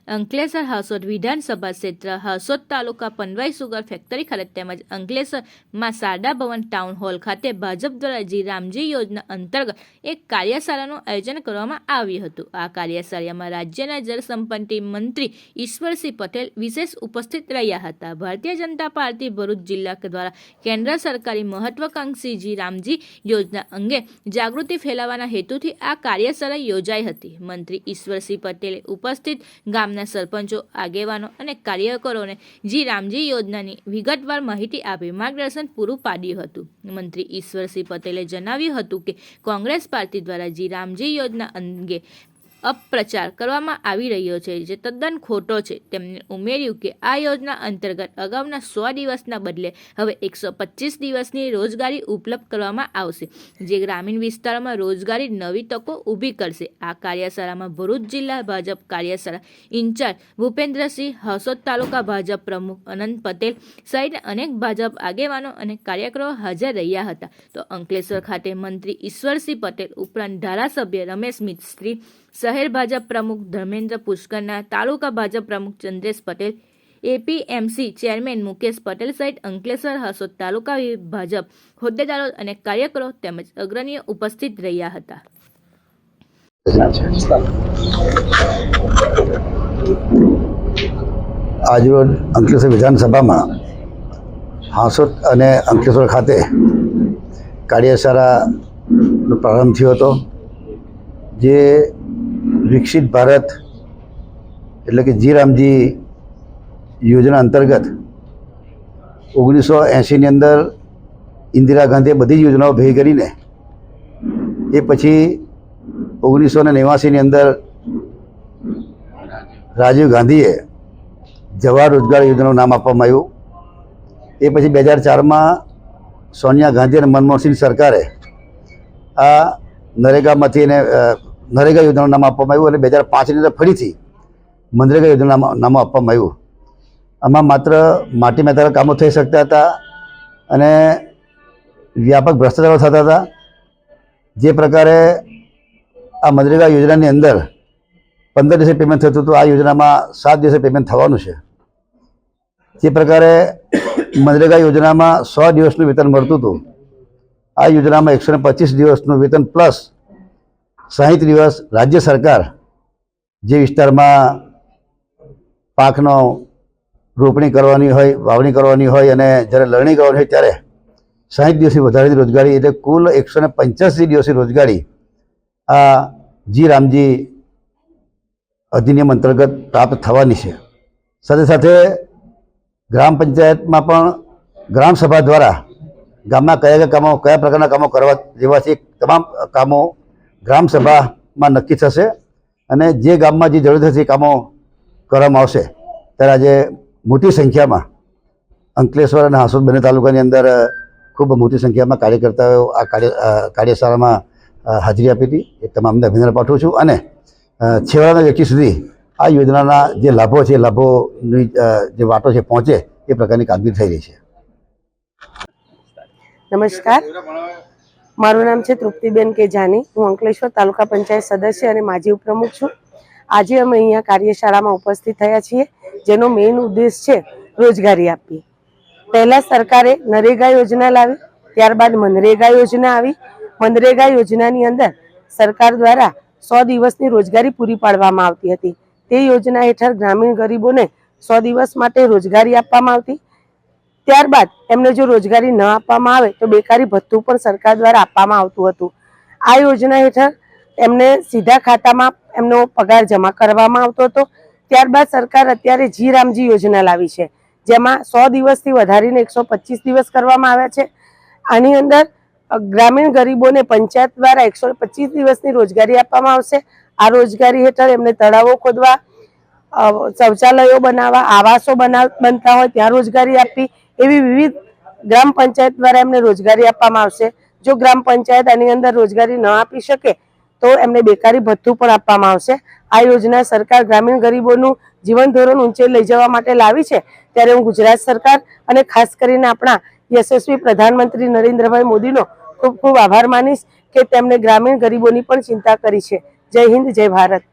અંકલેશ્વર હાંસોદ વિધાનસભા ક્ષેત્ર હાંસોદ તાલુકા પનવાઈ sugar factory ખાતે તેમજ અંકલેશ્વરમાં શારદા ભવન ટાઉન હોલ ખાતે ભાજપ દ્વારા જી રામજી યોજના અંતર્ગત એક કાર્યશાળાનું આયોજન કરવામાં આવ્યું હતું। આ કાર્યશાળામાં રાજ્યના જળસંપત્તિ મંત્રી ઈશ્વરસિંહ પટેલ વિશેષ ઉપસ્થિત રહ્યા હતા। ભારતીય જનતા પાર્ટી ભરૂચ જિલ્લા દ્વારા કેન્દ્ર સરકારી મહત્વાકાંક્ષી જી રામજી યોજના અંગે જાગૃતિ ફેલાવવાના હેતુથી આ કાર્યશાળા યોજાઈ હતી। મંત્રી ઈશ્વરસિંહ પટેલે ઉપસ્થિત ગામના સરપંચો, આગેવાનો અને કાર્યકરોને જી રામજી યોજનાની વિગતવાર માહિતી આપી માર્ગદર્શન પૂરું પાડ્યું હતું। મંત્રી ઈશ્વરસિંહ પટેલે જણાવ્યું હતું કે કોંગ્રેસ પાર્ટી દ્વારા જી રામજી યોજના અંગે અપપ્રચાર કરવામાં આવી રહ્યો છે, જે તદ્દન ખોટો છે। તેમણે ઉમેર્યું કે આ યોજના અંતર્ગત અગાઉના 100 દિવસના બદલે હવે 125 દિવસની રોજગારી ઉપલબ્ધ કરવામાં આવશે, જે ગ્રામીણ વિસ્તારોમાં રોજગારી નવી તકો ઊભી કરશે। આ કાર્યશાળામાં ભરૂચ જિલ્લા ભાજપ કાર્યશાળા ઇન્ચાર્જ ભૂપેન્દ્રસિંહ, હાંસોદ તાલુકા ભાજપ પ્રમુખ અનંત પટેલ સહિત અનેક ભાજપ આગેવાનો અને કાર્યકરો હાજર રહ્યા હતા। તો અંકલેશ્વર ખાતે મંત્રી ઈશ્વરસિંહ પટેલ ઉપરાંત ધારાસભ્ય રમેશ મિસ્ત્રી, શહેર ભાજપ પ્રમુખ ધર્મેન્દ્ર પુષ્કરના, તાલુકા ભાજપ પ્રમુખ ચંદ્રેશ પટેલ, એપીએમસી ચેરમેન મુકેશ પટેલ સહિત અંકલેશ્વર હાંસોદ તાલુકા ભાજપ હોદ્દેદારો અને કાર્યકરો તેમજ અગ્રણીઓ ઉપસ્થિત રહ્યા હતા। આજરોજ અંકલેશ્વર વિધાનસભામાં હાંસોદ અને અંકલેશ્વર ખાતે કાર્યશાળાનો પ્રારંભ થયો હતો, જે વિકસિત ભારત એટલે કે જી રામજી યોજના અંતર્ગત 1980ની અંદર ઇન્દિરા ગાંધીએ બધી જ યોજનાઓ ભેગી કરીને એ પછી 1989ની અંદર રાજીવ ગાંધીએ જવાહર રોજગાર યોજનાનું નામ આપવામાં આવ્યું। એ પછી 2004માં સોનિયા ગાંધી અને મનમોહનસિંહ સરકારે આ નરેગામાંથી નરેગા યોજનાનું નામ આપવામાં આવ્યું અને 2005ની અંદર ફરીથી મનરેગા યોજનાનું નામ આપવામાં આવ્યું। આમાં માત્ર માટી મેદાના કામો થઈ શકતા હતા અને વ્યાપક ભ્રષ્ટાચારો થતા હતા। જે પ્રકારે આ મનરેગા યોજનાની અંદર 15 દિવસે પેમેન્ટ થતું હતું, આ યોજનામાં 7 દિવસે પેમેન્ટ થવાનું છે। જે પ્રકારે મનરેગા યોજનામાં 100 દિવસનું વેતન મળતું હતું, આ યોજનામાં 125 દિવસનું વેતન પ્લસ 60 દિવસ રાજ્ય સરકાર જે વિસ્તારમાં પાકનો રોપણી કરવાની હોય, વાવણી કરવાની હોય અને જ્યારે લણણી કરવાની હોય ત્યારે 60 દિવસથી વધારેની રોજગારી, એટલે કુલ 185 દિવસની રોજગારી આ જી રામજી અધિનિયમ અંતર્ગત પ્રાપ્ત થવાની છે। સાથે સાથે ગ્રામ પંચાયતમાં પણ ગ્રામ સભા દ્વારા ગામમાં કયા પ્રકારના કામો કરવા જેવા છે તમામ કામો ગ્રામ સભામાં નક્કી થશે અને જે ગામમાં જે જરૂર હશે એ કામો કરવામાં આવશે। ત્યારે આજે મોટી સંખ્યામાં અંકલેશ્વર અને હાંસોદ બંને તાલુકાની અંદર ખૂબ મોટી સંખ્યામાં કાર્યકર્તાઓ આ કાર્યશાળામાં હાજરી આપી હતી। એ તમામને અભિનંદન પાઠવું છું અને છેવાડાના વ્યક્તિ સુધી આ યોજનાના જે લાભો છે, લાભોની જે વાટો છે પહોંચે એ પ્રકારની કામગીરી થઈ રહી છે। નમસ્કાર, મારું નામ છે તૃપ્તિબેન કે જાની। હું અંકલેશ્વર તાલુકા પંચાયત સદસ્ય અને માજી ઉપપ્રમુખ છું। આજે અમે અહીંયા કાર્યશાળામાં ઉપસ્થિત થયા છીએ, જેનો મેઇન ઉદ્દેશ છે રોજગારી આપવી। પહેલા સરકારે નરેગા યોજના લાવી, ત્યારબાદ મનરેગા યોજના આવી। મનરેગા યોજનાની અંદર સરકાર દ્વારા 100 દિવસની રોજગારી પૂરી પાડવામાં આવતી હતી। તે યોજના હેઠળ ગ્રામીણ ગરીબોને 100 દિવસ માટે રોજગારી આપવામાં આવતી। ત્યારબાદ એમને જો રોજગારી ન આપવામાં આવે તો બેકારી ભથ્થું પણ સરકાર દ્વારા આપવામાં આવતું હતું। આ યોજના હેઠળ એમને સીધા ખાતામાં એમનો પગાર જમા કરવામાં આવતો હતો। ત્યારબાદ સરકાર અત્યારે જી રામજી યોજના લાવી છે, જેમાં 100 દિવસથી વધારીને 125 દિવસ કરવામાં આવ્યા છે। આની અંદર ગ્રામીણ ગરીબોને પંચાયત દ્વારા 125 દિવસની રોજગારી આપવામાં આવશે। આ રોજગારી હેઠળ એમને તળાવો ખોદવા, શૌચાલયો બનાવવા, આવાસો બનતા હોય ત્યાં રોજગારી આપવી, એવી વિવિધ ગ્રામ પંચાયત દ્વારા એમને રોજગારી આપવામાં આવશે। જો ગ્રામ પંચાયત આની અંદર રોજગારી ન આપી શકે તો એમને બેકારી ભથ્થું પણ આપવામાં આવશે। આ યોજના સરકાર ગ્રામીણ ગરીબોનું જીવન ધોરણ ઊંચે લઈ જવા માટે લાવી છે। ત્યારે હું ગુજરાત સરકાર અને ખાસ કરીને આપણા યશસ્વી પ્રધાનમંત્રી નરેન્દ્રભાઈ મોદીનો ખૂબ ખૂબ આભાર માનીશ કે તેમણે ગ્રામીણ ગરીબોની પણ ચિંતા કરી છે। જય હિન્દ, જય ભારત।